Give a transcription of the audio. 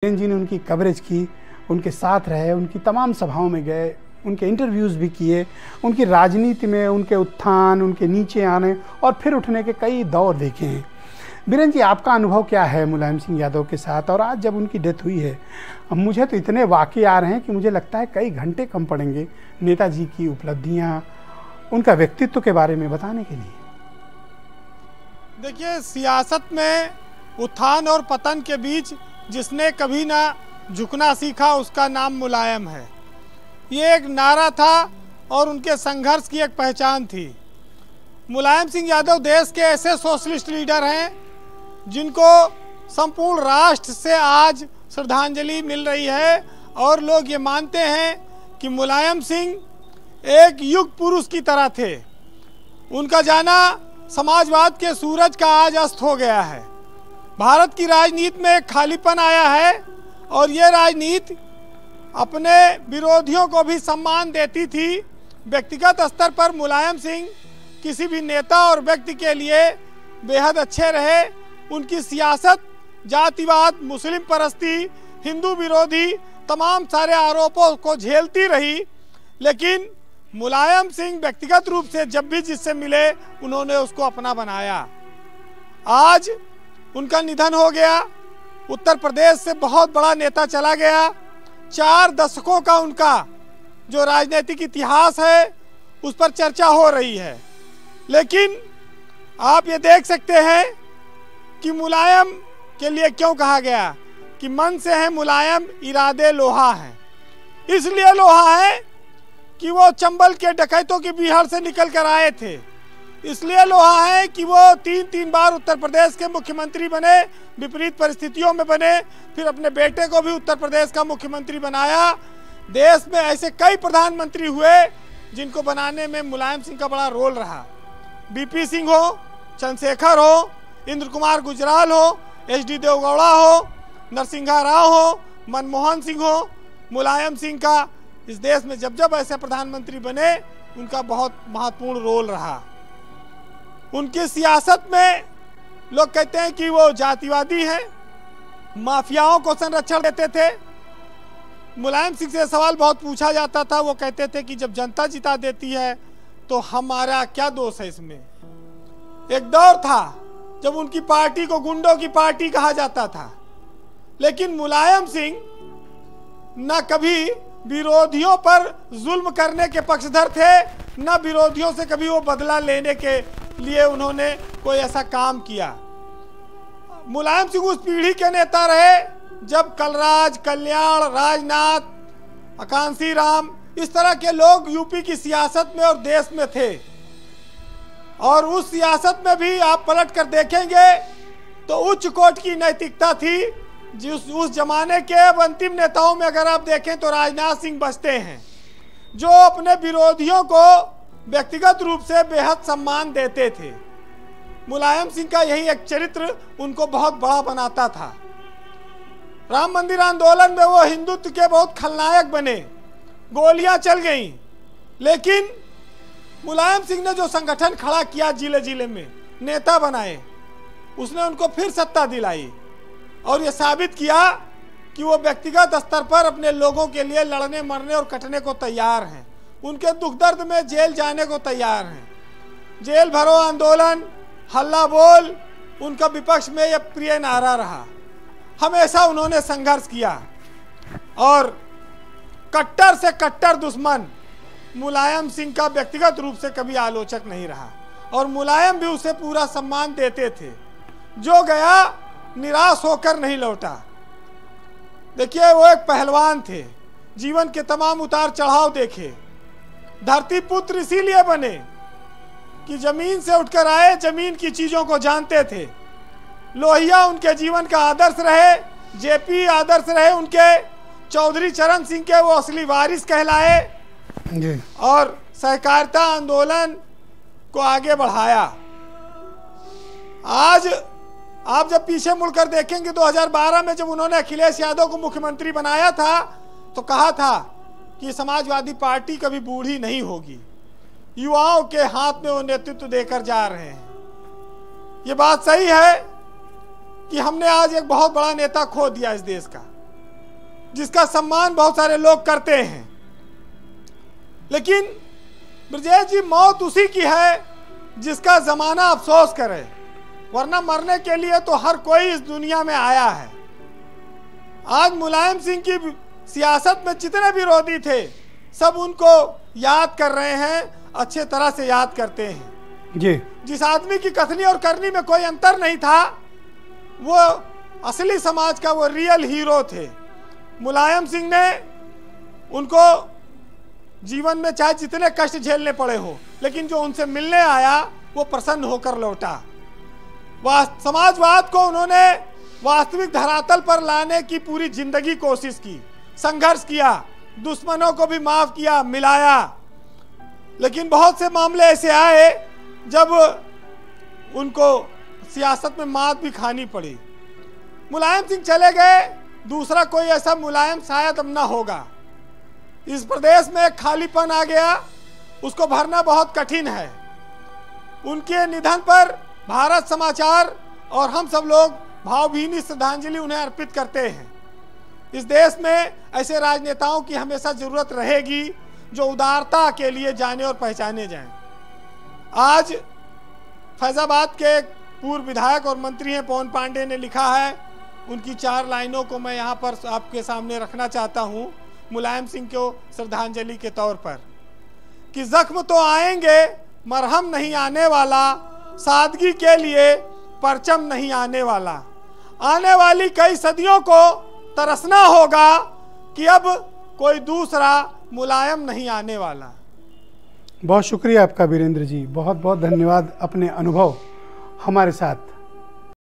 जी ने उनकी कवरेज की, उनके साथ रहे, उनकी तमाम सभाओं में गए, उनके इंटरव्यूज़ भी किए, उनकी राजनीति में उनके उत्थान, उनके नीचे आने और फिर उठने के कई दौर देखे हैं। बीरेन जी, आपका अनुभव क्या है मुलायम सिंह यादव के साथ? और आज जब उनकी डेथ हुई है, मुझे तो इतने वाक़े आ रहे हैं कि मुझे लगता है कई घंटे कम पड़ेंगे नेताजी की उपलब्धियाँ, उनका व्यक्तित्व के बारे में बताने के लिए। देखिए, सियासत में उत्थान और पतन के बीच जिसने कभी ना झुकना सीखा उसका नाम मुलायम है। ये एक नारा था और उनके संघर्ष की एक पहचान थी। मुलायम सिंह यादव देश के ऐसे सोशलिस्ट लीडर हैं जिनको संपूर्ण राष्ट्र से आज श्रद्धांजलि मिल रही है और लोग ये मानते हैं कि मुलायम सिंह एक युग पुरुष की तरह थे। उनका जाना समाजवाद के सूरज का आज अस्त हो गया है। भारत की राजनीति में एक खालीपन आया है और ये राजनीति अपने विरोधियों को भी सम्मान देती थी। व्यक्तिगत स्तर पर मुलायम सिंह किसी भी नेता और व्यक्ति के लिए बेहद अच्छे रहे। उनकी सियासत जातिवाद, मुस्लिम परस्ती, हिंदू विरोधी तमाम सारे आरोपों को झेलती रही, लेकिन मुलायम सिंह व्यक्तिगत रूप से जब भी जिससे मिले उन्होंने उसको अपना बनाया। आज उनका निधन हो गया। उत्तर प्रदेश से बहुत बड़ा नेता चला गया। 4 दशकों का उनका जो राजनीतिक इतिहास है उस पर चर्चा हो रही है, लेकिन आप ये देख सकते हैं कि मुलायम के लिए क्यों कहा गया कि मन से है मुलायम, इरादे लोहा है। इसलिए लोहा है कि वो चंबल के डकैतों की बीहड़ से निकल कर आए थे। इसलिए लोहा है कि वो 3 बार उत्तर प्रदेश के मुख्यमंत्री बने, विपरीत परिस्थितियों में बने, फिर अपने बेटे को भी उत्तर प्रदेश का मुख्यमंत्री बनाया। देश में ऐसे कई प्रधानमंत्री हुए जिनको बनाने में मुलायम सिंह का बड़ा रोल रहा। बीपी सिंह हो, चंद्रशेखर हो, इंद्र कुमार गुजराल हो, एचडी देवगौड़ा हो, नरसिंहा राव हो, मनमोहन सिंह हो, मुलायम सिंह का इस देश में जब जब ऐसे प्रधानमंत्री बने उनका बहुत महत्वपूर्ण रोल रहा। उनकी सियासत में लोग कहते हैं कि वो जातिवादी हैं, माफियाओं को संरक्षण देते थे। मुलायम सिंह से सवाल बहुत पूछा जाता था, वो कहते थे कि जब जनता जिता देती है तो हमारा क्या दोष है इसमें। एक दौर था जब उनकी पार्टी को गुंडों की पार्टी कहा जाता था, लेकिन मुलायम सिंह न कभी विरोधियों पर जुल्म करने के पक्षधर थे, न विरोधियों से कभी वो बदला लेने के लिए उन्होंने कोई ऐसा काम किया। मुलायम सिंह उस पीढ़ी के नेता रहे जब कलराज, कल्याण, राजनाथ, अकांशी राम, इस तरह के लोग यूपी की सियासत में और देश में थे। और उस सियासत में भी आप पलट कर देखेंगे तो उच्च कोटि की नैतिकता थी। जिस उस जमाने के अब अंतिम नेताओं में अगर आप देखें तो राजनाथ सिंह बचते हैं, जो अपने विरोधियों को व्यक्तिगत रूप से बेहद सम्मान देते थे। मुलायम सिंह का यही एक चरित्र उनको बहुत बड़ा बनाता था। राम मंदिर आंदोलन में वो हिंदुत्व के बहुत खलनायक बने, गोलियां चल गईं, लेकिन मुलायम सिंह ने जो संगठन खड़ा किया, जिले जिले में नेता बनाए, उसने उनको फिर सत्ता दिलाई और ये साबित किया कि वो व्यक्तिगत स्तर पर अपने लोगों के लिए लड़ने, मरने और कटने को तैयार हैं। उनके दुख दर्द में जेल जाने को तैयार हैं। जेल भरो आंदोलन, हल्ला बोल, उनका विपक्ष में यह प्रिय नारा रहा। हमेशा उन्होंने संघर्ष किया और कट्टर से कट्टर दुश्मन मुलायम सिंह का व्यक्तिगत रूप से कभी आलोचक नहीं रहा और मुलायम भी उसे पूरा सम्मान देते थे। जो गया निराश होकर नहीं लौटा। देखिए, वो एक पहलवान थे, जीवन के तमाम उतार चढ़ाव देखे। धरती पुत्र इसीलिए बने कि जमीन से उठकर आए, जमीन की चीजों को जानते थे। लोहिया उनके जीवन का आदर्श रहे, जेपी आदर्श रहे उनके, चौधरी चरण सिंह के वो असली वारिस कहलाए और सहकारिता आंदोलन को आगे बढ़ाया। आज आप जब पीछे मुड़कर देखेंगे 2012 में जब उन्होंने अखिलेश यादव को मुख्यमंत्री बनाया था तो कहा था कि समाजवादी पार्टी कभी बूढ़ी नहीं होगी। युवाओं के हाथ में वो नेतृत्व देकर जा रहे हैं। ये बात सही है कि हमने आज एक बहुत बड़ा नेता खो दिया इस देश का। जिसका सम्मान बहुत सारे लोग करते हैं। लेकिन ब्रजेश जी, मौत उसी की है जिसका जमाना अफसोस करे, वरना मरने के लिए तो हर कोई इस दुनिया में आया है। आज मुलायम सिंह की सियासत में जितने विरोधी थे सब उनको याद कर रहे हैं, अच्छे तरह से याद करते हैं जी। जिस आदमी की कथनी और करनी में कोई अंतर नहीं था, वो असली समाज का वो रियल हीरो थे। मुलायम सिंह ने उनको जीवन में चाहे जितने कष्ट झेलने पड़े हो, लेकिन जो उनसे मिलने आया वो प्रसन्न होकर लौटा। समाजवाद को उन्होंने वास्तविक धरातल पर लाने की पूरी जिंदगी कोशिश की, संघर्ष किया, दुश्मनों को भी माफ किया, मिलाया। लेकिन बहुत से मामले ऐसे आए जब उनको सियासत में मात भी खानी पड़ी। मुलायम सिंह चले गए, दूसरा कोई ऐसा मुलायम शायद अब ना होगा। इस प्रदेश में एक खालीपन आ गया, उसको भरना बहुत कठिन है। उनके निधन पर भारत समाचार और हम सब लोग भावभीनी श्रद्धांजलि उन्हें अर्पित करते हैं। इस देश में ऐसे राजनेताओं की हमेशा जरूरत रहेगी जो उदारता के लिए जाने और पहचाने जाएं। आज फैजाबाद के पूर्व विधायक और मंत्री हैं पवन पांडे ने लिखा है, उनकी 4 लाइनों को मैं यहाँ पर आपके सामने रखना चाहता हूँ मुलायम सिंह को श्रद्धांजलि के तौर पर, कि जख्म तो आएंगे मरहम नहीं आने वाला, सादगी के लिए परचम नहीं आने वाला। आने वाली कई सदियों को तरसना होगा कि अब कोई दूसरा मुलायम नहीं आने वाला। बहुत शुक्रिया आपका वीरेंद्र जी, बहुत बहुत धन्यवाद अपने अनुभव हमारे साथ